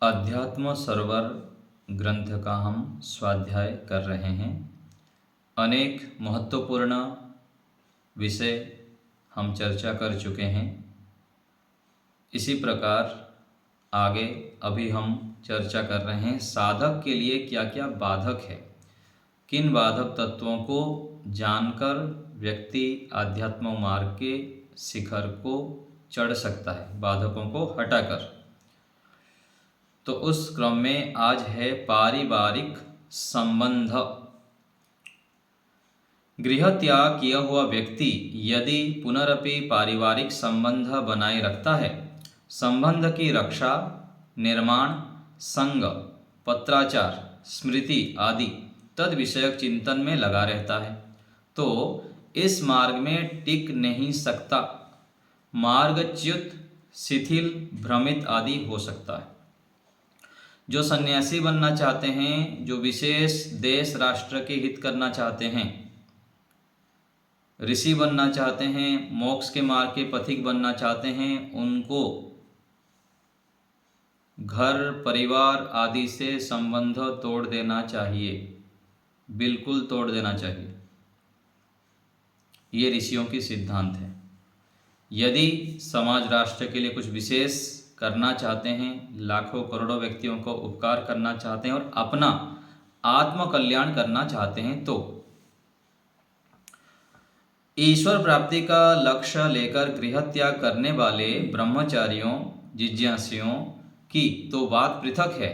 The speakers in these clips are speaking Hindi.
अध्यात्म सरोवर ग्रंथ का हम स्वाध्याय कर रहे हैं। अनेक महत्वपूर्ण विषय हम चर्चा कर चुके हैं। इसी प्रकार आगे अभी हम चर्चा कर रहे हैं साधक के लिए क्या क्या बाधक है, किन बाधक तत्वों को जानकर व्यक्ति आध्यात्म मार्ग के शिखर को चढ़ सकता है, बाधकों को हटाकर। तो उस क्रम में आज है पारिवारिक संबंध। गृह त्याग किया हुआ व्यक्ति यदि पुनरपि पारिवारिक संबंध बनाए रखता है, संबंध की रक्षा, निर्माण, संग, पत्राचार, स्मृति आदि तद विषयक चिंतन में लगा रहता है, तो इस मार्ग में टिक नहीं सकता। मार्गच्युत, शिथिल, भ्रमित आदि हो सकता है। जो सन्यासी बनना चाहते हैं, जो विशेष देश राष्ट्र के हित करना चाहते हैं, ऋषि बनना चाहते हैं, मोक्ष के मार्ग के पथिक बनना चाहते हैं, उनको घर परिवार आदि से संबंध तोड़ देना चाहिए, बिल्कुल तोड़ देना चाहिए। ये ऋषियों की सिद्धांत है। यदि समाज राष्ट्र के लिए कुछ विशेष करना चाहते हैं, लाखों करोड़ों व्यक्तियों को उपकार करना चाहते हैं और अपना आत्म कल्याण करना चाहते हैं, तो ईश्वर प्राप्ति का लक्ष्य लेकर गृह त्याग करने वाले ब्रह्मचारियों, जिज्ञासियों की तो बात पृथक है।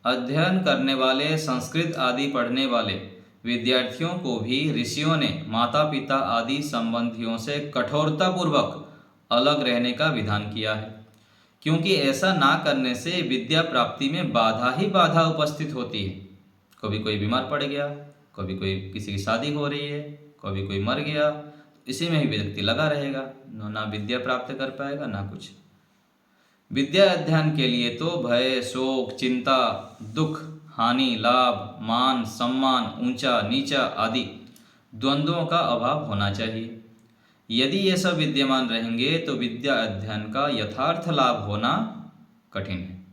अध्ययन करने वाले, संस्कृत आदि पढ़ने वाले विद्यार्थियों को भी ऋषियों ने माता पिता आदि संबंधियों से कठोरतापूर्वक अलग रहने का विधान किया है, क्योंकि ऐसा ना करने से विद्या प्राप्ति में बाधा ही बाधा उपस्थित होती है। कभी कोई बीमार पड़ गया, कभी कोई किसी की शादी हो रही है, कभी कोई मर गया, इसी में ही व्यक्ति लगा रहेगा, ना विद्या प्राप्त कर पाएगा ना कुछ। विद्या अध्ययन के लिए तो भय, शोक, चिंता, दुख, हानि, लाभ, मान, सम्मान, ऊंचा नीचा आदि द्वंद्वों का अभाव होना चाहिए। यदि ये सब विद्यमान रहेंगे तो विद्या अध्ययन का यथार्थ लाभ होना कठिन है।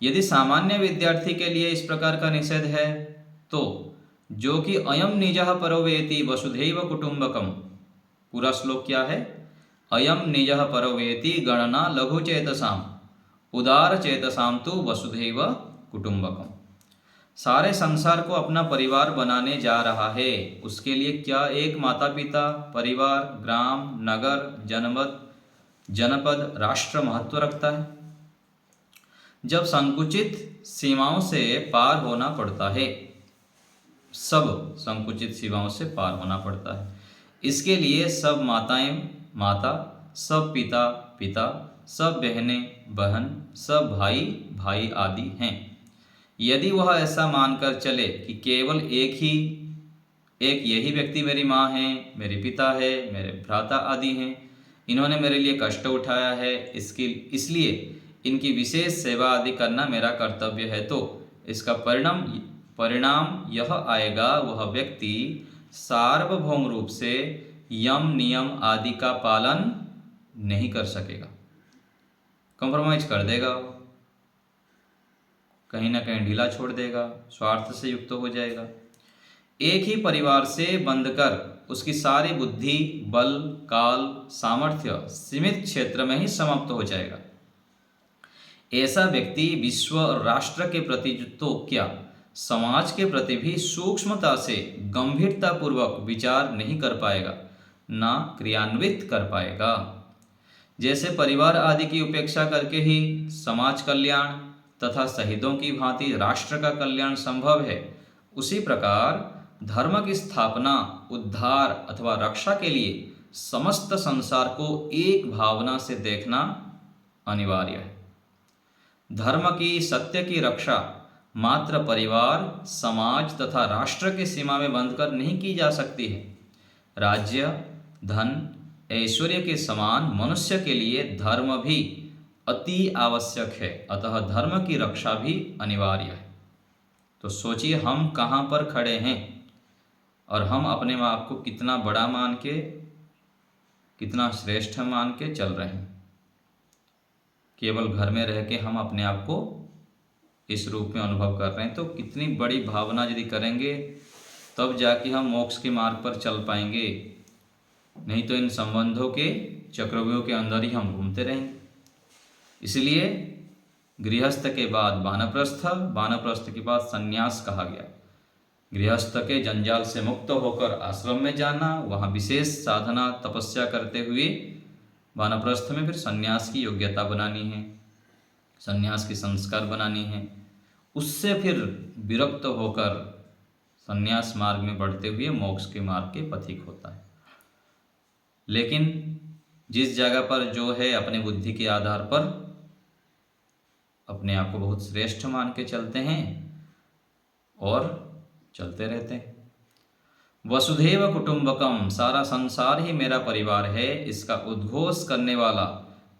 यदि सामान्य विद्यार्थी के लिए इस प्रकार का निषेध है, तो जो कि अयम निजः परो वेति वसुधैव कुटुंबकम, पूरा श्लोक क्या है? अयम निजः परो वेति गणना लघु चेतसाम उदार चेतसाम तु वसुधैव कुटुंबकम। सारे संसार को अपना परिवार बनाने जा रहा है, उसके लिए क्या एक माता पिता, परिवार, ग्राम, नगर, जनपद, राष्ट्र महत्व रखता है? जब संकुचित सीमाओं से पार होना पड़ता है, सब संकुचित सीमाओं से पार होना पड़ता है। इसके लिए सब माताएं माता, सब पिता पिता, सब बहनें बहन, सब भाई भाई आदि हैं। यदि वह ऐसा मानकर चले कि केवल एक यही व्यक्ति मेरी माँ है, मेरे पिता है, मेरे भ्राता आदि हैं, इन्होंने मेरे लिए कष्ट उठाया है, इसलिए इनकी विशेष सेवा आदि करना मेरा कर्तव्य है, तो इसका परिणाम यह आएगा, वह व्यक्ति सार्वभौम रूप से यम नियम आदि का पालन नहीं कर सकेगा, कॉम्प्रोमाइज कर देगा, कहीं ना कहीं ढीला छोड़ देगा, स्वार्थ से युक्त हो जाएगा। एक ही परिवार से बंधकर उसकी सारी बुद्धि, बल, काल, सामर्थ्य सीमित क्षेत्र में ही समाप्त हो जाएगा। ऐसा व्यक्ति विश्व और राष्ट्र के प्रति तो क्या, समाज के प्रति भी सूक्ष्मता से गंभीरता पूर्वक विचार नहीं कर पाएगा, ना क्रियान्वित कर पाएगा। जैसे परिवार आदि की उपेक्षा करके ही समाज कल्याण तथा शहीदों की भांति राष्ट्र का कल्याण संभव है, उसी प्रकार धर्म की स्थापना, उद्धार अथवा रक्षा के लिए समस्त संसार को एक भावना से देखना अनिवार्य है। धर्म की, सत्य की रक्षा मात्र परिवार, समाज तथा राष्ट्र की सीमा में बंधकर नहीं की जा सकती है। राज्य, धन, ऐश्वर्य के समान मनुष्य के लिए धर्म भी अति आवश्यक है, अतः धर्म की रक्षा भी अनिवार्य है। तो सोचिए हम कहाँ पर खड़े हैं और हम अपने आप को कितना बड़ा मान के, कितना श्रेष्ठ मान के चल रहे हैं। केवल घर में रह के हम अपने आप को इस रूप में अनुभव कर रहे हैं, तो कितनी बड़ी भावना यदि करेंगे तब जाके हम मोक्ष के मार्ग पर चल पाएंगे, नहीं तो इन संबंधों के चक्रव्यूह के अंदर ही हम घूमते रहेंगे। इसलिए गृहस्थ के बाद वानप्रस्थ, वानप्रस्थ के बाद संन्यास कहा गया। गृहस्थ के जंजाल से मुक्त होकर आश्रम में जाना, वहाँ विशेष साधना तपस्या करते हुए वानप्रस्थ में फिर संन्यास की योग्यता बनानी है, संन्यास के संस्कार बनानी है, उससे फिर विरक्त होकर संन्यास मार्ग में बढ़ते हुए मोक्ष के मार्ग के पथिक होता है। लेकिन जिस जगह पर जो है अपने बुद्धि के आधार पर अपने आप को बहुत श्रेष्ठ मान के चलते हैं और चलते रहते हैं। वसुधैव कुटुंबकम, सारा संसार ही मेरा परिवार है, इसका उद्घोष करने वाला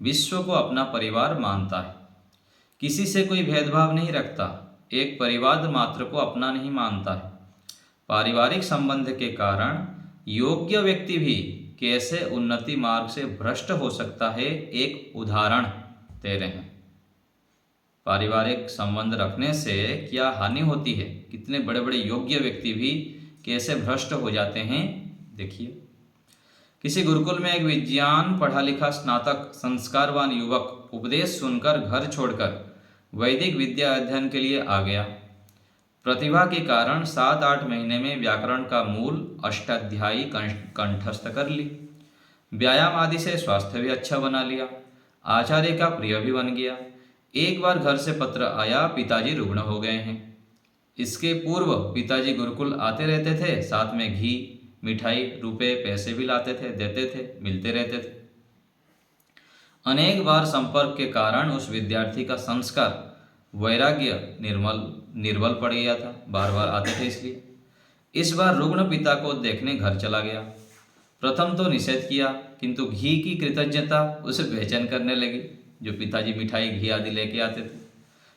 विश्व को अपना परिवार मानता है, किसी से कोई भेदभाव नहीं रखता, एक परिवार मात्र को अपना नहीं मानता है। पारिवारिक संबंध के कारण योग्य व्यक्ति भी कैसे उन्नति मार्ग से भ्रष्ट हो सकता है, एक उदाहरण दे रहे हैं। पारिवारिक संबंध रखने से क्या हानि होती है, कितने बड़े बड़े योग्य व्यक्ति भी कैसे भ्रष्ट हो जाते हैं, देखिए। किसी गुरुकुल में एक विज्ञान पढ़ा लिखा स्नातक संस्कारवान युवक उपदेश सुनकर घर छोड़कर वैदिक विद्या अध्ययन के लिए आ गया। प्रतिभा के कारण 7-8 महीने में व्याकरण का मूल अष्टाध्यायी कंठस्थ कर ली, व्यायाम आदि से स्वास्थ्य भी अच्छा बना लिया, आचार्य का प्रिय भी बन गया। एक बार घर से पत्र आया, पिताजी रुग्ण हो गए हैं। इसके पूर्व पिताजी गुरुकुल आते रहते थे, साथ में घी मिठाई रुपए पैसे भी लाते थे, देते थे, मिलते रहते थे। अनेक बार संपर्क के कारण उस विद्यार्थी का संस्कार वैराग्य निर्बल पड़ गया था, बार बार आते थे इसलिए। इस बार रुग्ण पिता को देखने घर चला गया। प्रथम तो निषेध किया, किंतु घी की कृतज्ञता उसे बेचैन करने लगी, जो पिताजी मिठाई घी आदि लेके आते थे।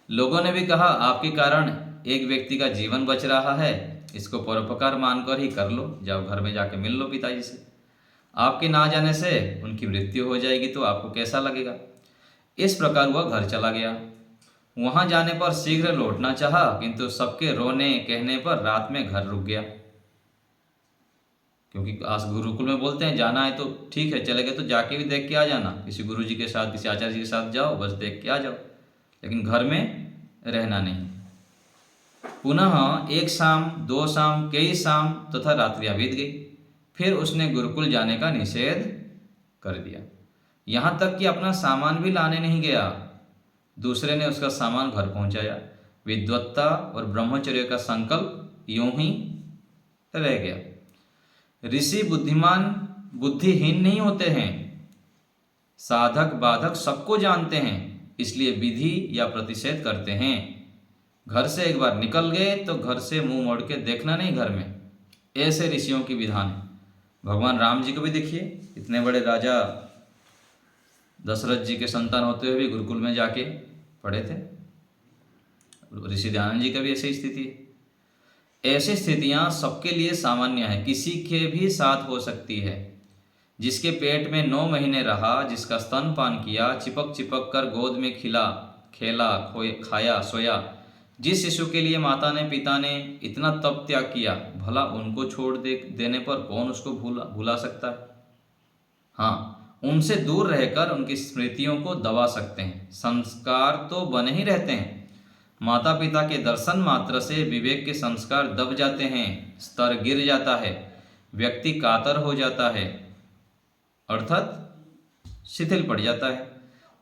लोगों ने भी कहा, आपके कारण एक व्यक्ति का जीवन बच रहा है, इसको परोपकार मानकर ही कर लो, जाओ घर में जाके मिल लो पिताजी से। आपके ना जाने से उनकी मृत्यु हो जाएगी तो आपको कैसा लगेगा। इस प्रकार वह घर चला गया। वहां जाने पर शीघ्र लौटना चाहा, किंतु सबके रोने कहने पर रात में घर रुक गया। क्योंकि आज गुरुकुल में बोलते हैं जाना है तो ठीक है, चले गए तो जाके भी देख के आ जाना, किसी गुरुजी के साथ किसी आचार्य जी के साथ जाओ, बस देख के आ जाओ, लेकिन घर में रहना नहीं। पुनः एक शाम, 2 शाम, कई शाम तथा रात्रियां बीत गई। फिर उसने गुरुकुल जाने का निषेध कर दिया, यहाँ तक कि अपना सामान भी लाने नहीं गया, दूसरे ने उसका सामान घर पहुंचाया। विद्वत्ता और ब्रह्मचर्य का संकल्प यूं ही रह गया। ऋषि बुद्धिमान बुद्धिहीन नहीं होते हैं, साधक बाधक सबको जानते हैं, इसलिए विधि या प्रतिषेध करते हैं। घर से एक बार निकल गए तो घर से मुंह मोड़ के देखना नहीं घर में, ऐसे ऋषियों की विधान है। भगवान राम जी को भी देखिए, इतने बड़े राजा दशरथ जी के संतान होते हुए भी गुरुकुल में जाके पढ़े थे। ऋषि दयानंद जी का भी ऐसी स्थिति है। ऐसी स्थितियां सबके लिए सामान्य है, किसी के भी साथ हो सकती है। जिसके पेट में 9 महीने रहा, जिसका स्तनपान किया, चिपक चिपक कर गोद में खेला, खाया, सोया, जिस शिशु के लिए माता ने पिता ने इतना तप त्याग किया, भला उनको छोड़ देने पर कौन उसको भुला सकता है। हाँ, उनसे दूर रहकर उनकी स्मृतियों को दबा सकते हैं। संस्कार तो बने ही रहते हैं, माता पिता के दर्शन मात्र से विवेक के संस्कार दब जाते हैं, स्तर गिर जाता है, व्यक्ति कातर हो जाता है, अर्थात शिथिल पड़ जाता है।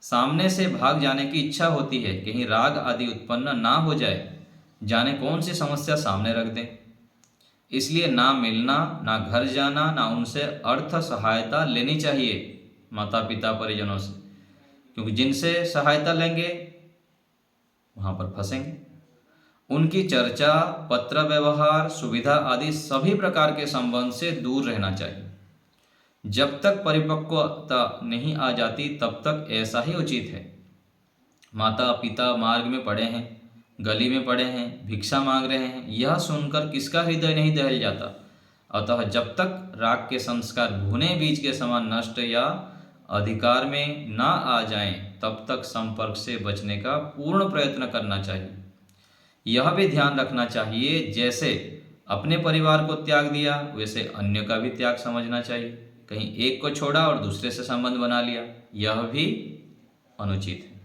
सामने से भाग जाने की इच्छा होती है, कहीं राग आदि उत्पन्न ना हो जाए, जाने कौन सी समस्या सामने रख दें। इसलिए ना मिलना, ना घर जाना, ना उनसे अर्थ सहायता लेनी चाहिए माता पिता परिजनों से, क्योंकि जिनसे सहायता लेंगे वहाँ पर फंसेंगे। उनकी चर्चा, पत्र व्यवहार, सुविधा आदि सभी प्रकार के संबंध से दूर रहना चाहिए। जब तक परिपक्वता नहीं आ जाती तब तक ऐसा ही उचित है। माता पिता मार्ग में पड़े हैं, गली में पड़े हैं, भिक्षा मांग रहे हैं, यह सुनकर किसका हृदय नहीं दहल जाता। अतः जब तक राग के संस्कार भुने बीज के समान नष्ट या अधिकार में ना आ जाएं, तब तक संपर्क से बचने का पूर्ण प्रयत्न करना चाहिए। यह भी ध्यान रखना चाहिए जैसे अपने परिवार को त्याग दिया वैसे अन्य का भी त्याग समझना चाहिए। कहीं एक को छोड़ा और दूसरे से संबंध बना लिया, यह भी अनुचित है।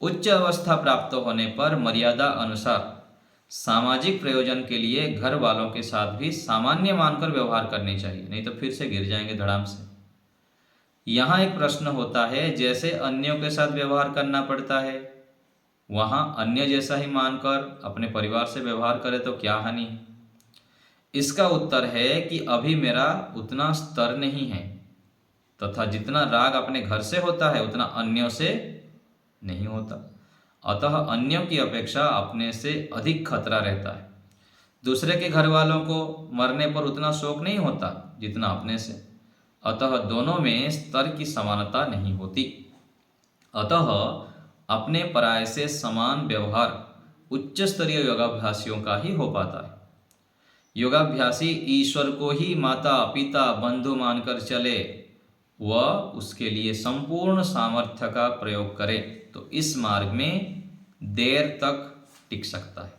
उच्च अवस्था प्राप्त होने पर मर्यादा अनुसार सामाजिक प्रयोजन के लिए घर वालों के साथ भी सामान्य मानकर व्यवहार करनी चाहिए, नहीं तो फिर से गिर जाएंगे धड़ाम से। यहाँ एक प्रश्न होता है, जैसे अन्यों के साथ व्यवहार करना पड़ता है वहाँ अन्य जैसा ही मानकर अपने परिवार से व्यवहार करे तो क्या हानि है? इसका उत्तर है कि अभी मेरा उतना स्तर नहीं है तथा जितना राग अपने घर से होता है उतना अन्यों से नहीं होता, अतः अन्यों की अपेक्षा अपने से अधिक खतरा रहता है। दूसरे के घर वालों को मरने पर उतना शोक नहीं होता जितना अपने से, अतः दोनों में स्तर की समानता नहीं होती। अतः अपने पराये से समान व्यवहार उच्च स्तरीय योगाभ्यासियों का ही हो पाता है। योगाभ्यासी ईश्वर को ही माता पिता बंधु मानकर चले व उसके लिए संपूर्ण सामर्थ्य का प्रयोग करे तो इस मार्ग में देर तक टिक सकता है।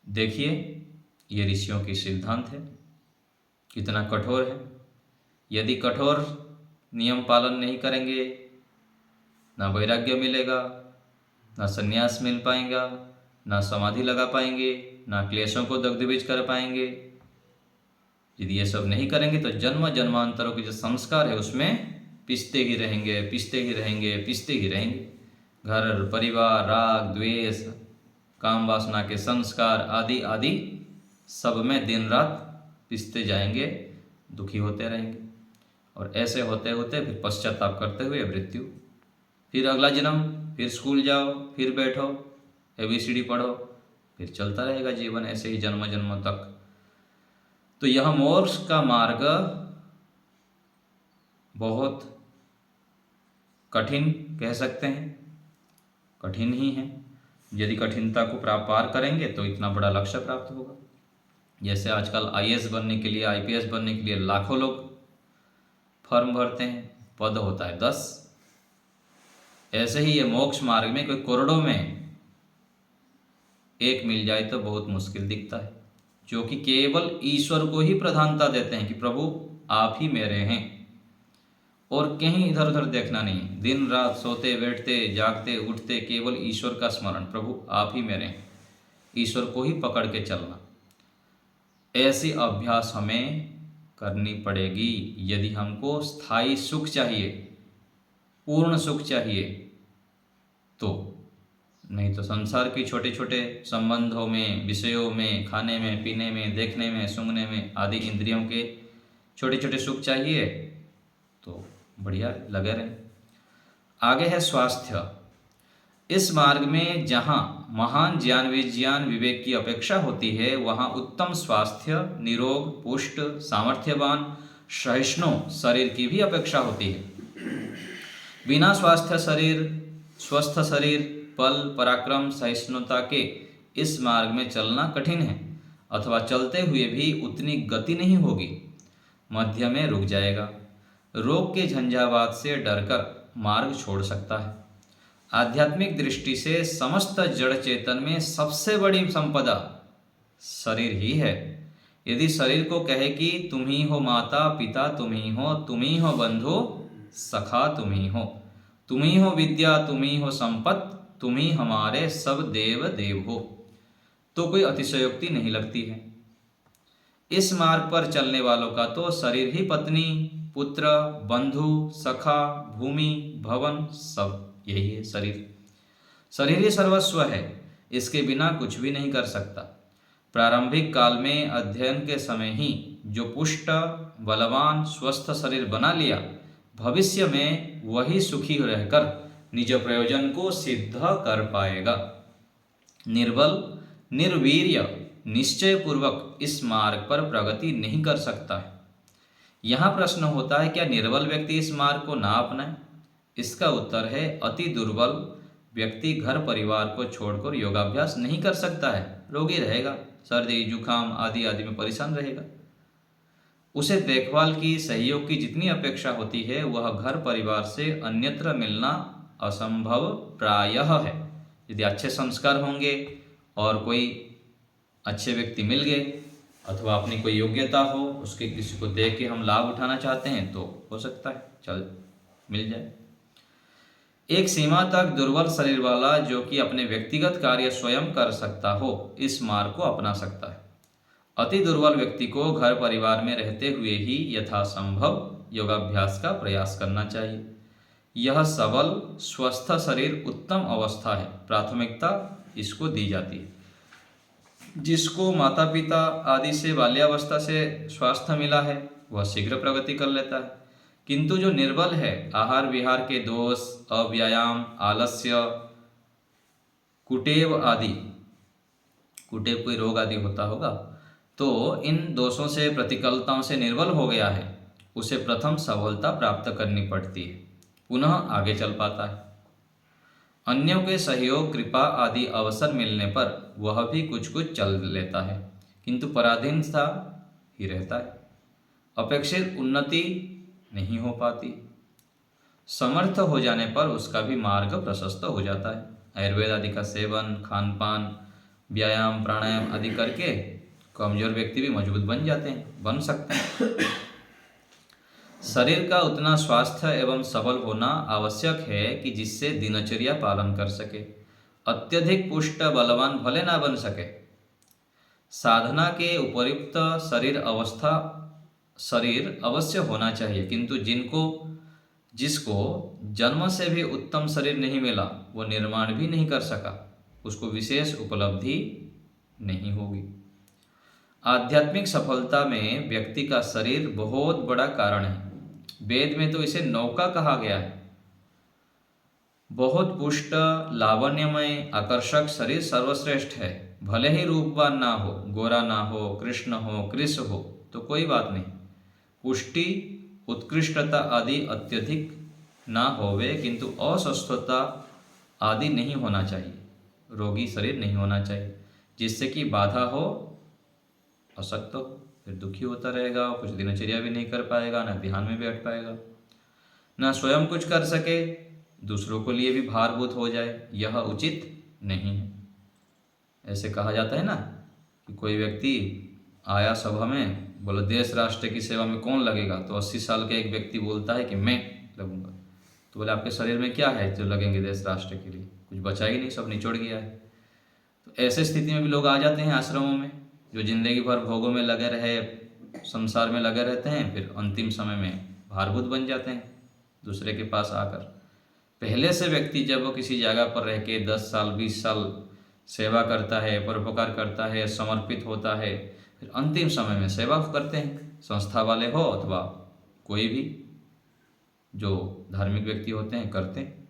देखिए ये ऋषियों की सिद्धांत है, कितना कठोर है। यदि कठोर नियम पालन नहीं करेंगे ना वैराग्य मिलेगा, ना संन्यास मिल पाएगा, ना समाधि लगा पाएंगे, ना क्लेशों को दग्धबीज कर पाएंगे। यदि ये सब नहीं करेंगे तो जन्म जन्मांतरों के जो संस्कार है उसमें पिसते ही रहेंगे, पिसते ही रहेंगे, पिसते ही रहेंगे। घर परिवार, राग द्वेष, काम वासना के संस्कार आदि आदि सब में दिन रात पिसते जाएंगे, दुखी होते रहेंगे और ऐसे होते होते फिर पश्चाताप करते हुए मृत्यु, फिर अगला जन्म, फिर स्कूल जाओ, फिर बैठो, ABCD पढ़ो, फिर चलता रहेगा जीवन ऐसे ही जन्म जन्मों तक। तो यह मोक्ष का मार्ग बहुत कठिन कह सकते हैं, कठिन ही है। यदि कठिनता को पार करेंगे तो इतना बड़ा लक्ष्य प्राप्त होगा। जैसे आजकल IAS बनने के लिए, IPS बनने के लिए लाखों लोग फॉर्म भरते हैं, पद होता है 10। ऐसे ही ये मोक्ष मार्ग में कोई करोड़ों में एक मिल जाए तो बहुत मुश्किल दिखता है, जो कि केवल ईश्वर को ही प्रधानता देते हैं कि प्रभु आप ही मेरे हैं और कहीं इधर उधर देखना नहीं। दिन रात सोते बैठते जागते उठते केवल ईश्वर का स्मरण, प्रभु आप ही मेरे हैं, ईश्वर को ही पकड़ के चलना। ऐसी अभ्यास हमें करनी पड़ेगी यदि हमको स्थायी सुख चाहिए, पूर्ण सुख चाहिए तो। नहीं तो संसार के छोटे छोटे संबंधों में, विषयों में, खाने में, पीने में, देखने में, सूंघने में आदि इंद्रियों के छोटे छोटे सुख चाहिए तो बढ़िया लगे रहे। आगे है स्वास्थ्य। इस मार्ग में जहाँ महान ज्ञान विज्ञान विवेक की अपेक्षा होती है वहाँ उत्तम स्वास्थ्य, निरोग, पुष्ट, सामर्थ्यवान, सहिष्णु शरीर की भी अपेक्षा होती है। बिना स्वास्थ्य शरीर, स्वस्थ शरीर, बल पराक्रम सहिष्णुता के इस मार्ग में चलना कठिन है, अथवा चलते हुए भी उतनी गति नहीं होगी, मध्य में रुक जाएगा। रोग के झंझावात से डरकर मार्ग छोड़ सकता है। आध्यात्मिक दृष्टि से समस्त जड़ चेतन में सबसे बड़ी संपदा शरीर ही है। यदि शरीर को कहे कि तुम ही हो माता पिता, तुम ही हो बंधु सखा, तुम ही हो विद्या, तुम ही हो संपत्ति, तुम ही हमारे सब देव देव हो, तो कोई अतिशयोक्ति नहीं लगती है। इस मार्ग पर चलने वालों का तो शरीर ही पत्नी, पुत्र, बंधु, सखा, भूमि, भवन सब यही है। शरीर ही सर्वस्व है, इसके बिना कुछ भी नहीं कर सकता। प्रारंभिक काल में अध्ययन के समय ही जो पुष्ट, बलवान, स्वस्थ शरीर बना लिया, भविष्य में वही सुखी रहकर निज प्रयोजन को सिद्ध कर पाएगा। निर्बल, निर्वीर्य, निश्चय पूर्वक इस मार्ग पर प्रगति नहीं कर सकता है। यहाँ प्रश्न होता है, क्या निर्बल व्यक्ति इस मार्ग को ना अपनाए? इसका उत्तर है, अति दुर्बल व्यक्ति घर परिवार को छोड़कर योगाभ्यास नहीं कर सकता है, रोगी रहेगा, सर्दी जुकाम आदि आदि में परेशान रहेगा। उसे देखभाल की, सहयोग की जितनी अपेक्षा होती है वह घर परिवार से अन्यत्र मिलना असंभव प्रायः है, यदि अच्छे संस्कार होंगे और कोई अच्छे व्यक्ति मिल गए अथवा अपनी कोई योग्यता हो, उसके किसी को देख के हम लाभ उठाना चाहते हैं तो हो सकता है चल मिल जाए। एक सीमा तक दुर्बल शरीर वाला जो कि अपने व्यक्तिगत कार्य स्वयं कर सकता हो इस मार्ग को अपना सकता है। अति दुर्बल व्यक्ति को घर परिवार में रहते हुए ही यथासंभव योगाभ्यास का प्रयास करना चाहिए। यह सबल स्वस्थ शरीर उत्तम अवस्था है, प्राथमिकता इसको दी जाती है। जिसको माता पिता आदि से बाल्यावस्था से स्वास्थ्य मिला है वह शीघ्र प्रगति कर लेता है, किंतु जो निर्बल है, आहार विहार के दोष, अव्यायाम, आलस्य, कुटेव आदि, कुटेव कोई रोग आदि होता होगा, तो इन दोषों से प्रतिकूलताओं से निर्बल हो गया है, उसे प्रथम सफलता प्राप्त करनी पड़ती है, पुनः आगे चल पाता है। अन्यों के सहयोग, कृपा आदि अवसर मिलने पर वह भी कुछ कुछ चल लेता है, किंतु पराधीनता ही रहता है, अपेक्षित उन्नति नहीं हो पाती। समर्थ हो जाने पर उसका भी मार्ग प्रशस्त हो जाता है। आयुर्वेद आदि का सेवन, खान पान, व्यायाम, प्राणायाम आदि करके कमजोर व्यक्ति भी मजबूत बन जाते हैं, बन सकते हैं। शरीर का उतना स्वास्थ्य एवं सबल होना आवश्यक है कि जिससे दिनचर्या पालन कर सके। अत्यधिक पुष्ट बलवान भले ना बन सके, साधना के उपयुक्त शरीर अवश्य होना चाहिए, किंतु जिसको जन्म से भी उत्तम शरीर नहीं मिला, वो निर्माण भी नहीं कर सका, उसको विशेष उपलब्धि नहीं होगी। आध्यात्मिक सफलता में व्यक्ति का शरीर बहुत बड़ा कारण है। वेद में तो इसे नौका कहा गया है। बहुत पुष्ट, लावण्यमय, आकर्षक शरीर सर्वश्रेष्ठ है। भले ही रूपवान ना हो, गोरा ना हो, कृष्ण हो, कृष हो, तो कोई बात नहीं। पुष्टि, उत्कृष्टता आदि अत्यधिक ना होवे, किंतु अस्वस्थता आदि नहीं होना चाहिए। रोगी शरीर नहीं होना चाहिए, जिससे कि बाधा हो, अशक्त हो, फिर दुखी होता रहेगा, कुछ दिनचर्या भी नहीं कर पाएगा, ना ध्यान में बैठ पाएगा, ना स्वयं कुछ कर सके, दूसरों के लिए भी भारभूत हो जाए, यह उचित नहीं है। ऐसे कहा जाता है ना कि कोई व्यक्ति आया सभा में, बोला देश राष्ट्र की सेवा में कौन लगेगा, तो 80 साल का एक व्यक्ति बोलता है कि मैं लगूंगा। तो बोले आपके शरीर में क्या है जो लगेंगे देश राष्ट्र के लिए? कुछ बचा ही नहीं, सब निचोड़ गया है। तो ऐसे स्थिति में भी लोग आ जाते हैं आश्रमों में, जो जिंदगी भर भोगों में लगे रहे, संसार में लगे रहते हैं, फिर अंतिम समय में भारभूत बन जाते हैं दूसरे के पास आकर। पहले से व्यक्ति जब वो किसी जगह पर रह के 10 साल 20 साल सेवा करता है, परोपकार करता है, समर्पित होता है, फिर अंतिम समय में सेवा करते हैं, संस्था वाले हो अथवा कोई भी जो धार्मिक व्यक्ति होते हैं, करते हैं।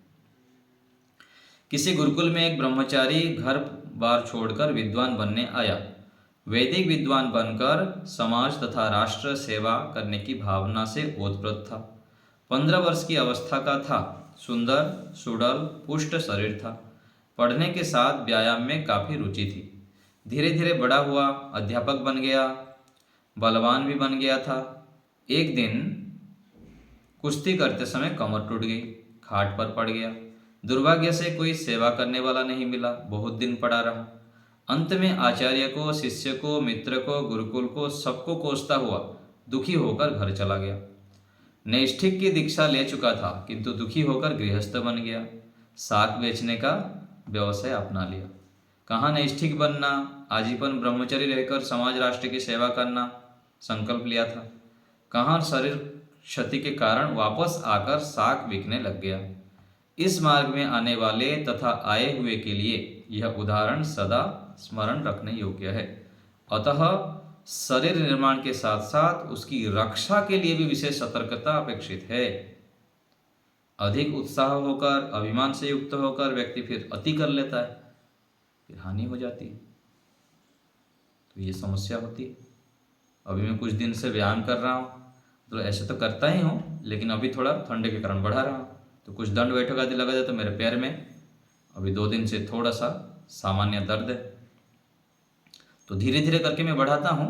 किसी गुरुकुल में एक ब्रह्मचारी घर बार छोड़कर विद्वान बनने आया। वैदिक विद्वान बनकर समाज तथा राष्ट्र सेवा करने की भावना से ओतप्रोत था। 15 वर्ष की अवस्था का था। सुंदर, सुडल, पुष्ट शरीर था। पढ़ने के साथ व्यायाम में काफ़ी रुचि थी। धीरे धीरे बड़ा हुआ, अध्यापक बन गया, बलवान भी बन गया था। एक दिन कुश्ती करते समय कमर टूट गई, खाट पर पड़ गया। दुर्भाग्य से कोई सेवा करने वाला नहीं मिला, बहुत दिन पड़ा रहा। अंत में आचार्य को, शिष्य को, मित्र को, गुरुकुल को, सबको कोसता हुआ दुखी होकर घर चला गया। नैष्ठिक की दीक्षा ले चुका था, किंतु दुखी होकर गृहस्थ बन गया। साग बेचने का व्यवसाय अपना लिया। कहाँ नैष्ठिक बनना, आजीवन ब्रह्मचर्य रहकर समाज राष्ट्र की सेवा करना संकल्प लिया था। कहाँ शरीर क्षति के कारण वापस आकर साग बिकने लग गया। इस मार्ग में आने वाले तथा आए हुए के लिए यह उदाहरण सदा स्मरण रखने योग्य है। अतः शरीर निर्माण के साथ साथ उसकी रक्षा के लिए भी विशेष सतर्कता अपेक्षित है। अधिक उत्साह होकर, अभिमान से युक्त होकर व्यक्ति फिर अति कर लेता है, फिर हानि हो जाती है, तो ये समस्या होती है। अभी मैं कुछ दिन से व्यायाम कर रहा हूँ, तो ऐसे तो करता ही हूँ, लेकिन अभी थोड़ा ठंडे के कारण बढ़ा रहा हूँ, तो कुछ दंड बैठक आदि लगा जाए तो मेरे पैर में अभी 2 दिन से थोड़ा सा सामान्य दर्द है। तो धीरे धीरे करके मैं बढ़ाता हूँ,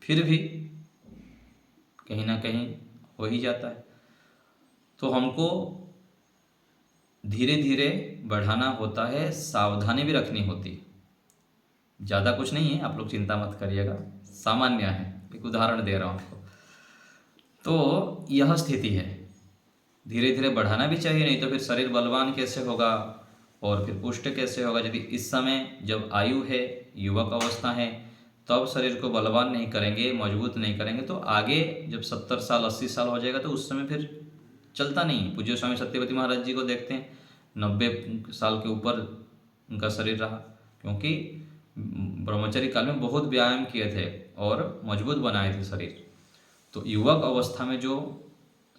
फिर भी कहीं ना कहीं हो ही जाता है। तो हमको धीरे धीरे बढ़ाना होता है, सावधानी भी रखनी होती है। ज़्यादा कुछ नहीं है, आप लोग चिंता मत करिएगा, सामान्य है, एक उदाहरण दे रहा हूँ आपको। तो यह स्थिति है, धीरे धीरे बढ़ाना भी चाहिए, नहीं तो फिर शरीर बलवान कैसे होगा और फिर पुष्ट कैसे होगा। यदि इस समय जब आयु है, युवक अवस्था है, तब शरीर को बलवान नहीं करेंगे, मजबूत नहीं करेंगे, तो आगे जब 70 साल 80 साल हो जाएगा तो उस समय फिर चलता नहीं। पूज्य स्वामी सत्यवती महाराज जी को देखते हैं, 90 साल के ऊपर उनका शरीर रहा, क्योंकि ब्रह्मचर्य काल में बहुत व्यायाम किए थे और मजबूत बनाए थे शरीर। तो युवक अवस्था में जो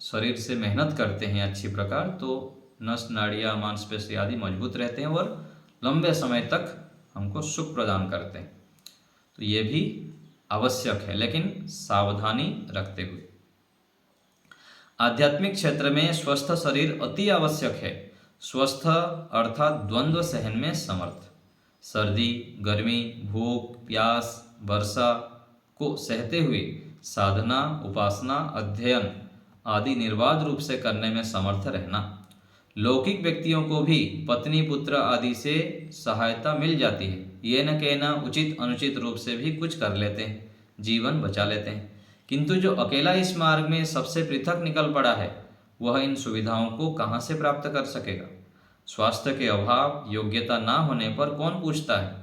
शरीर से मेहनत करते हैं अच्छी प्रकार, तो नस नाड़ियाँ मांसपेशी आदि मजबूत रहते हैं और लंबे समय तक हमको सुख प्रदान करते हैं। तो ये भी आवश्यक है, लेकिन सावधानी रखते हुए। आध्यात्मिक क्षेत्र में स्वस्थ शरीर अति आवश्यक है। स्वस्थ अर्थात द्वंद्व सहन में समर्थ। सर्दी, गर्मी, भूख, प्यास, वर्षा को सहते हुए साधना, उपासना, अध्ययन आदि निर्बाध रूप से करने में समर्थ रहना। लौकिक व्यक्तियों को भी पत्नी पुत्र आदि से सहायता मिल जाती है, ये न कहना उचित अनुचित रूप से भी कुछ कर लेते हैं, जीवन बचा लेते हैं। किंतु जो अकेला इस मार्ग में सबसे पृथक निकल पड़ा है, वह इन सुविधाओं को कहाँ से प्राप्त कर सकेगा। स्वास्थ्य के अभाव, योग्यता ना होने पर कौन पूछता है।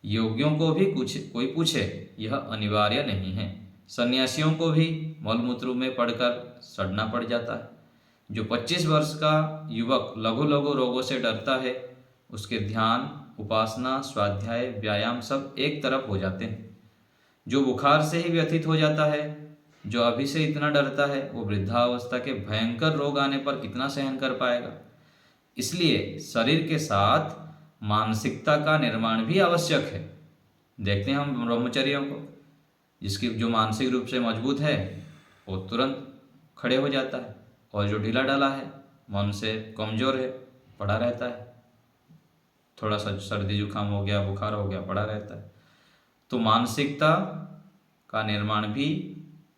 योग्यों को भी कोई पूछे, यह अनिवार्य नहीं है। सन्यासियों को भी मलमूत्र में पड़कर सड़ना पड़ जाता है। जो 25 वर्ष का युवक लघु लघु रोगों से डरता है, उसके ध्यान, उपासना, स्वाध्याय, व्यायाम सब एक तरफ हो जाते हैं। जो बुखार से ही व्यथित हो जाता है, जो अभी से इतना डरता है, वो वृद्धावस्था के भयंकर रोग आने पर कितना सहन कर पाएगा। इसलिए शरीर के साथ मानसिकता का निर्माण भी आवश्यक है। देखते हैं हम ब्रह्मचर्यों को, जिसकी जो मानसिक रूप से मजबूत है वो तुरंत खड़े हो जाता है, और जो ढीला ढाला है, मन से कमज़ोर है, पड़ा रहता है। थोड़ा सा सर्दी जुकाम हो गया, बुखार हो गया, पड़ा रहता है। तो मानसिकता का निर्माण भी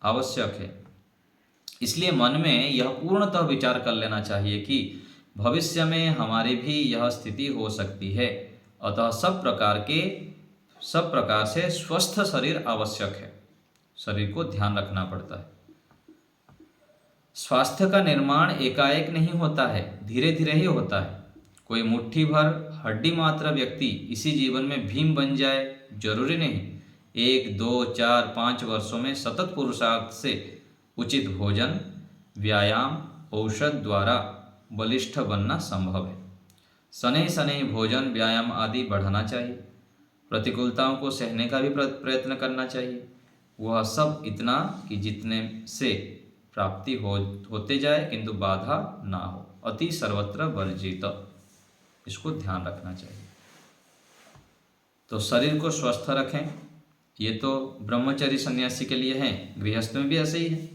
आवश्यक है। इसलिए मन में यह पूर्णतः विचार कर लेना चाहिए कि भविष्य में हमारी भी यह स्थिति हो सकती है। अतः सब प्रकार से स्वस्थ शरीर आवश्यक है। शरीर को ध्यान रखना पड़ता है। स्वास्थ्य का निर्माण एकाएक नहीं होता है, धीरे धीरे ही होता है। कोई मुट्ठी भर हड्डी मात्र व्यक्ति इसी जीवन में भीम बन जाए, जरूरी नहीं। 1, 2, 4, 5 वर्षों में सतत पुरुषार्थ से उचित भोजन, व्यायाम, औषध द्वारा बलिष्ठ बनना संभव है। शनै शनै भोजन, व्यायाम आदि बढ़ाना चाहिए। प्रतिकूलताओं को सहने का भी प्रयत्न करना चाहिए। वह सब इतना कि जितने से प्राप्ति होते जाए, किंतु बाधा ना हो। अति सर्वत्र वर्जित, इसको ध्यान रखना चाहिए। तो शरीर को स्वस्थ रखें, ये तो ब्रह्मचर्य सन्यासी के लिए है। गृहस्थ में भी ऐसे ही है।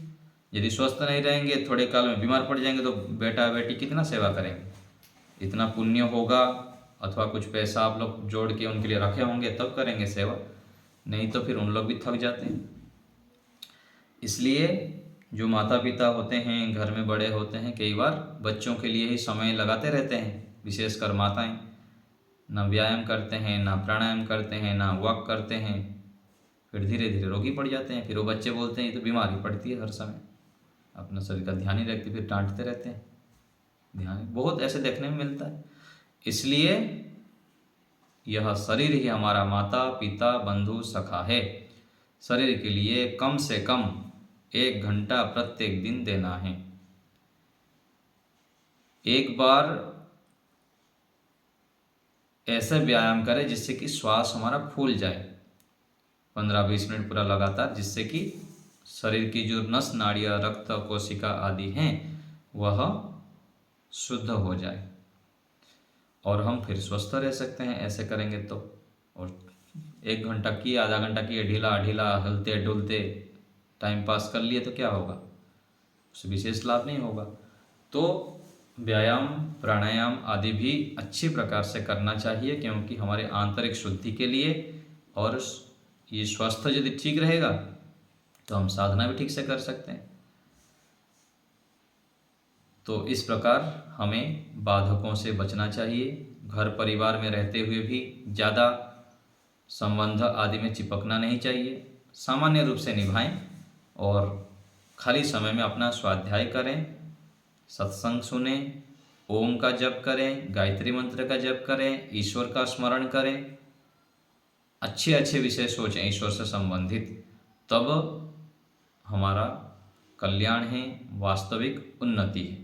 यदि स्वस्थ नहीं रहेंगे, थोड़े काल में बीमार पड़ जाएंगे, तो बेटा बेटी कितना सेवा करेंगे। इतना पुण्य होगा अथवा कुछ पैसा आप लोग जोड़ के उनके लिए रखे होंगे, तब करेंगे सेवा, नहीं तो फिर उन लोग भी थक जाते हैं। इसलिए जो माता पिता होते हैं, घर में बड़े होते हैं, कई बार बच्चों के लिए ही समय लगाते रहते हैं, विशेषकर माताएं। ना व्यायाम करते हैं, ना प्राणायाम करते हैं, ना वॉक करते हैं, फिर धीरे धीरे रोगी पड़ जाते हैं। फिर वो बच्चे बोलते हैं ये तो बीमारी पड़ती है हर समय, अपना शरीर का ध्यान ही रखते, फिर डांटते रहते हैं। ध्यान बहुत ऐसे देखने में मिलता है। इसलिए यह शरीर ही हमारा माता पिता बंधु सखा है। शरीर के लिए कम से कम 1 घंटा प्रत्येक दिन देना है। एक बार ऐसे व्यायाम करें जिससे कि श्वास हमारा फूल जाए, 15-20 मिनट पूरा लगातार, जिससे कि शरीर की जो नस नाड़ियाँ, रक्त कोशिका आदि हैं वह शुद्ध हो जाए और हम फिर स्वस्थ रह सकते हैं ऐसे करेंगे तो। और 1 घंटा किए, आधा घंटा किए, ढीला ढीला हिलते डुलते टाइम पास कर लिए तो क्या होगा, उससे विशेष लाभ नहीं होगा। तो व्यायाम प्राणायाम आदि भी अच्छी प्रकार से करना चाहिए, क्योंकि हमारे आंतरिक शुद्धि के लिए, और ये स्वास्थ्य यदि ठीक रहेगा तो हम साधना भी ठीक से कर सकते हैं। तो इस प्रकार हमें बाधकों से बचना चाहिए। घर परिवार में रहते हुए भी ज़्यादा संबंध आदि में चिपकना नहीं चाहिए, सामान्य रूप से निभाएं और खाली समय में अपना स्वाध्याय करें, सत्संग सुने, ओम का जप करें, गायत्री मंत्र का जप करें, ईश्वर का स्मरण करें, अच्छे अच्छे विषय सोचें ईश्वर से संबंधित, तब हमारा कल्याण है, वास्तविक उन्नति है।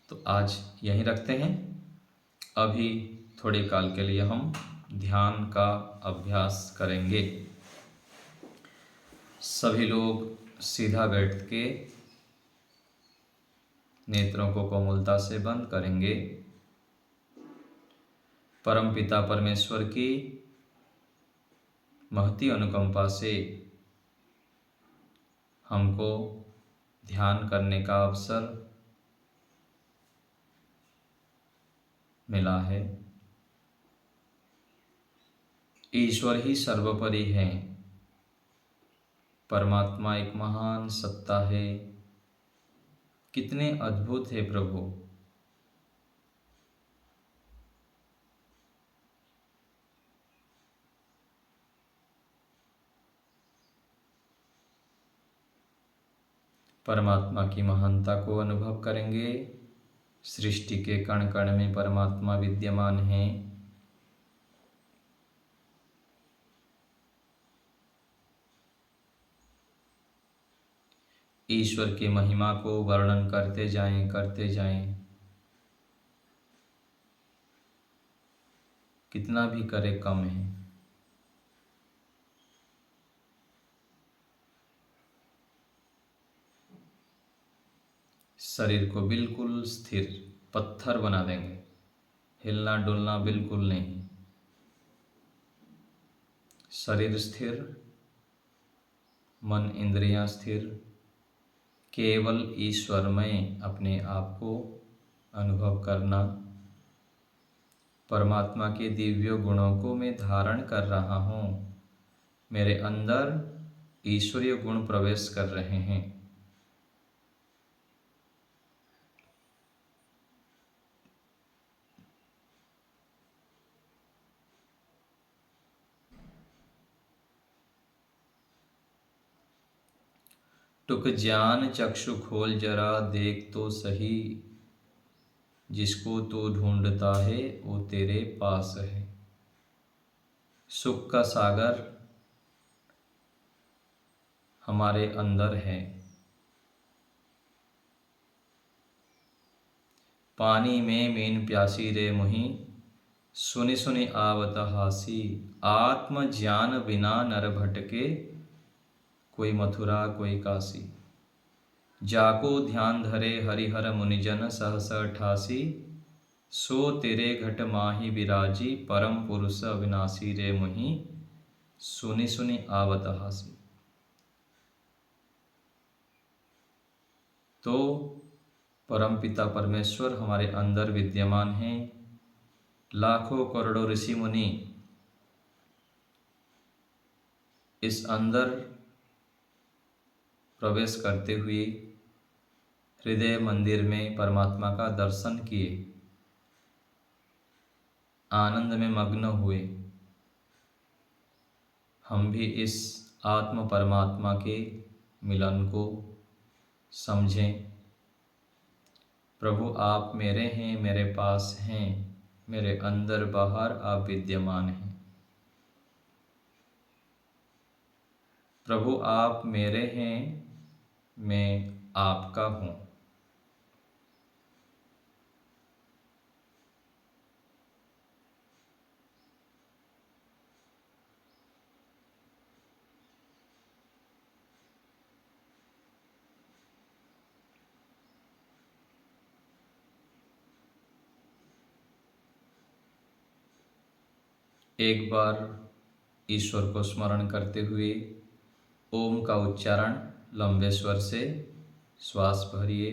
तो आज यहीं रखते हैं। अभी थोड़े काल के लिए हम ध्यान का अभ्यास करेंगे। सभी लोग सीधा बैठ के नेत्रों को कोमलता से बंद करेंगे। परम पिता परमेश्वर की महती अनुकंपा से हमको ध्यान करने का अवसर मिला है। ईश्वर ही सर्वोपरि है, परमात्मा एक महान सत्ता है। कितने अद्भुत है प्रभु। परमात्मा की महानता को अनुभव करेंगे। सृष्टि के कण कण में परमात्मा विद्यमान है। ईश्वर की महिमा को वर्णन करते जाएं, करते जाएं। कितना भी करे कम है। शरीर को बिल्कुल स्थिर पत्थर बना देंगे, हिलना डुलना बिल्कुल नहीं। शरीर स्थिर, मन इंद्रियां स्थिर, केवल ईश्वर में अपने आप को अनुभव करना। परमात्मा के दिव्य गुणों को मैं धारण कर रहा हूँ। मेरे अंदर ईश्वरीय गुण प्रवेश कर रहे हैं। टुक ज्ञान चक्षु खोल जरा, देख तो सही, जिसको तू ढूंढता है वो तेरे पास है। सुख का सागर हमारे अंदर है। पानी में मीन प्यासी रे मुही, सुनि सुनि आवत हासी। आत्म ज्ञान बिना नर भटके, कोई मथुरा कोई काशी। जाको ध्यान धरे हरिहर मुनिजन सहस ठासी, सो तेरे घट माही विराजी। परम पुरुष अविनाशी रे मुहि, सुनि सुनि आवत हासी। तो परम पिता परमेश्वर हमारे अंदर विद्यमान हैं। लाखों करोड़ों ऋषि मुनि इस अंदर प्रवेश करते हुए हृदय मंदिर में परमात्मा का दर्शन किए, आनंद में मग्न हुए। हम भी इस आत्म परमात्मा के मिलन को समझें। प्रभु आप मेरे हैं, मेरे पास हैं, मेरे अंदर बाहर आप विद्यमान हैं। प्रभु आप मेरे हैं, मैं आपका हूँ। एक बार ईश्वर को स्मरण करते हुए ओम का उच्चारण लंबे स्वर से श्वास भरिए।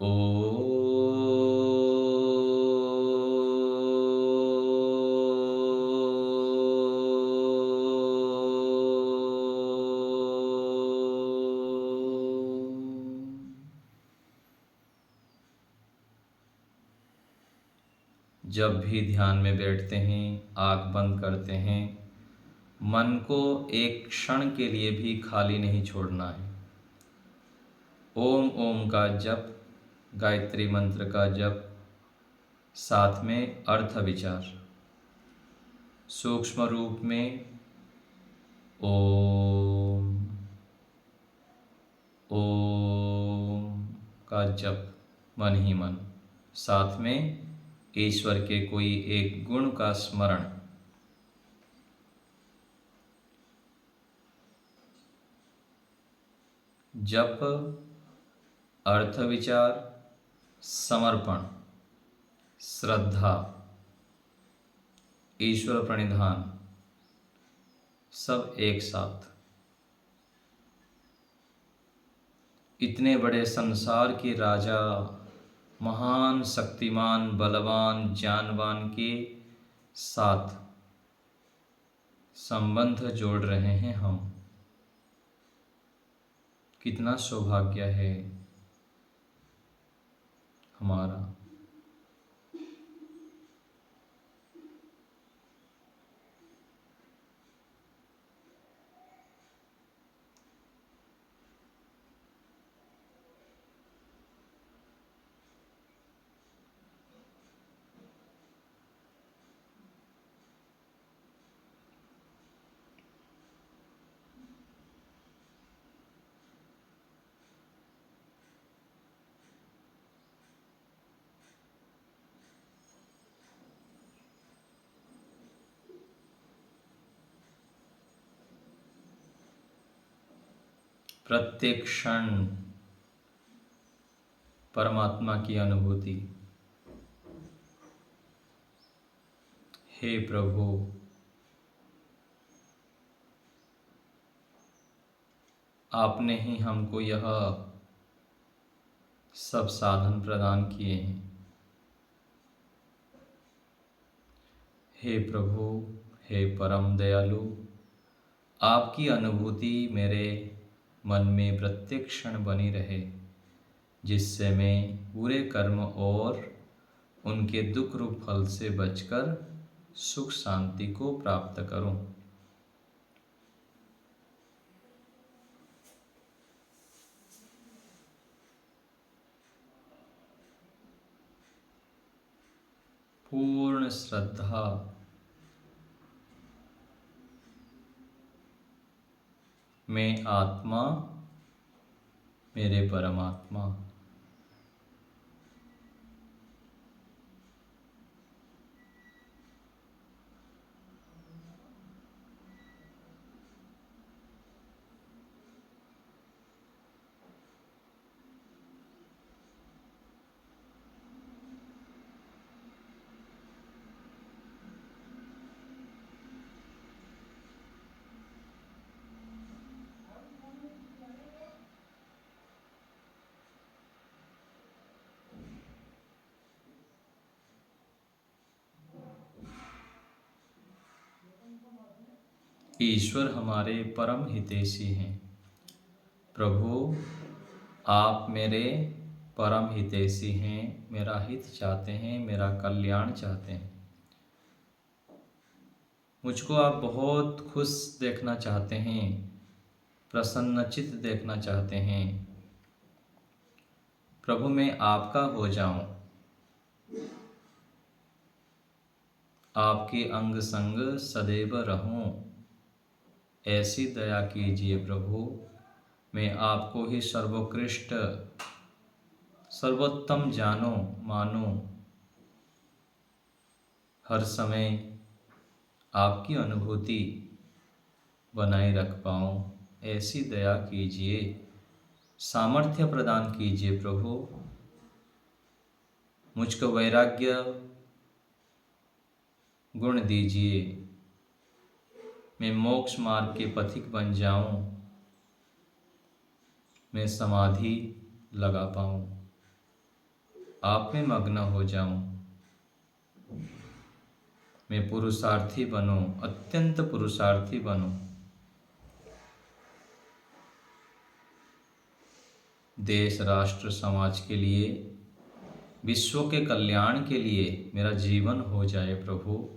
ओ जब भी ध्यान में बैठते हैं, आँख बंद करते हैं, मन को एक क्षण के लिए भी खाली नहीं छोड़ना है। ओम ओम का जप, गायत्री मंत्र का जप, साथ में अर्थ विचार। सूक्ष्म रूप में ओम ओम का जप मन ही मन, साथ में ईश्वर के कोई एक गुण का स्मरण। जप, अर्थ विचार, समर्पण, श्रद्धा, ईश्वर प्रणिधान, सब एक साथ। इतने बड़े संसार के राजा, महान, शक्तिमान, बलवान, ज्ञानवान के साथ संबंध जोड़ रहे हैं हम। कितना सौभाग्य है हमारा। प्रत्येक क्षण परमात्मा की अनुभूति। हे प्रभु, आपने ही हमको यह सब साधन प्रदान किए हैं। हे प्रभु, हे परम दयालु, आपकी अनुभूति मेरे मन में प्रत्येक क्षण बनी रहे, जिससे मैं बुरे कर्म और उनके दुख रूप फल से बचकर सुख शांति को प्राप्त करूं। पूर्ण श्रद्धा, मैं आत्मा, मेरे परमात्मा। ईश्वर हमारे परम हितैषी हैं। प्रभु, आप मेरे परम हितैषी हैं, मेरा हित चाहते हैं, मेरा कल्याण चाहते हैं। मुझको आप बहुत खुश देखना चाहते हैं, प्रसन्नचित्त देखना चाहते हैं। प्रभु, मैं आपका हो जाऊं, आपके अंग संग सदैव रहूं, ऐसी दया कीजिए प्रभु। मैं आपको ही सर्वोत्कृष्ट, सर्वोत्तम जानो मानो, हर समय आपकी अनुभूति बनाए रख पाऊं, ऐसी दया कीजिए, सामर्थ्य प्रदान कीजिए प्रभु। मुझको वैराग्य गुण दीजिए, मैं मोक्ष मार्ग के पथिक बन जाऊं, मैं समाधि लगा पाऊं, आप में मग्न हो जाऊं, मैं पुरुषार्थी बनूं, अत्यंत पुरुषार्थी बनूं। देश, राष्ट्र, समाज के लिए विश्व के कल्याण के लिए मेरा जीवन हो जाए प्रभु।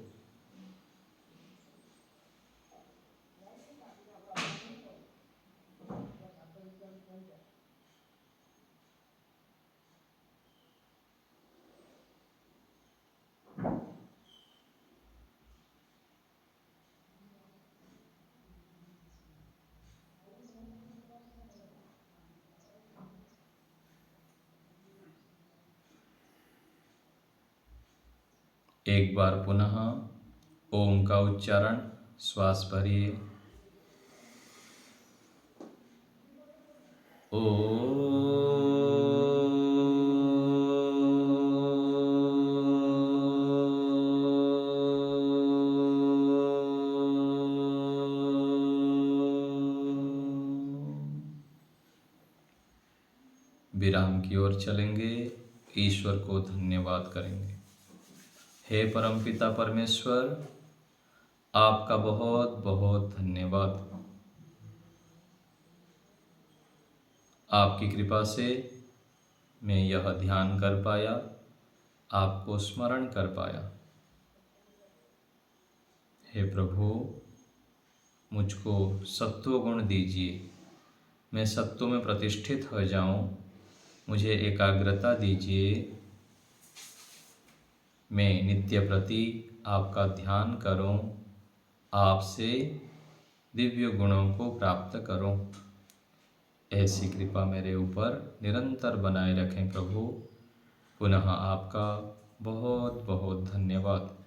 एक बार पुनः ओम का उच्चारण, श्वास भरिए। विराम की ओर चलेंगे, ईश्वर को धन्यवाद करेंगे। हे परमपिता परमेश्वर, आपका बहुत बहुत धन्यवाद। आपकी कृपा से मैं यह ध्यान कर पाया, आपको स्मरण कर पाया। हे प्रभु, मुझको सत्व गुण दीजिए, मैं सत्व में प्रतिष्ठित हो जाऊं। मुझे एकाग्रता दीजिए, मैं नित्य प्रति आपका ध्यान करूं, आपसे दिव्य गुणों को प्राप्त करूं। ऐसी कृपा मेरे ऊपर निरंतर बनाए रखें प्रभु। पुनः आपका बहुत बहुत धन्यवाद।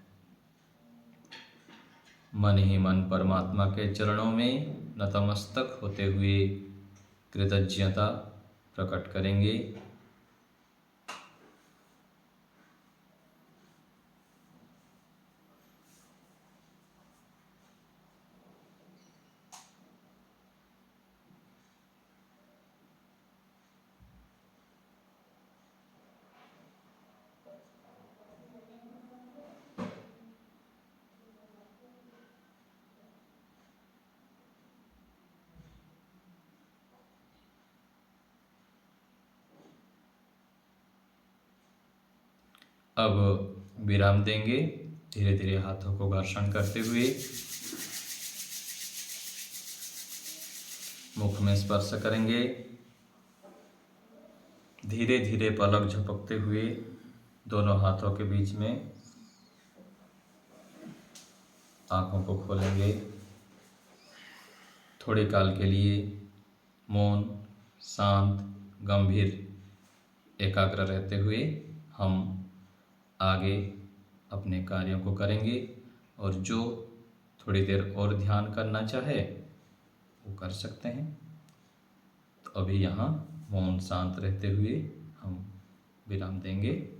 मन ही मन परमात्मा के चरणों में नतमस्तक होते हुए कृतज्ञता प्रकट करेंगे। अब विराम देंगे, धीरे धीरे हाथों को घर्षण करते हुए मुख में स्पर्श करेंगे। धीरे धीरे पलक झपकते हुए दोनों हाथों के बीच में आंखों को खोलेंगे। थोड़े काल के लिए मौन, शांत, गंभीर, एकाग्र रहते हुए हम आगे अपने कार्यों को करेंगे। और जो थोड़ी देर और ध्यान करना चाहे वो कर सकते हैं। तो अभी यहाँ मौन शांत रहते हुए हम विराम देंगे।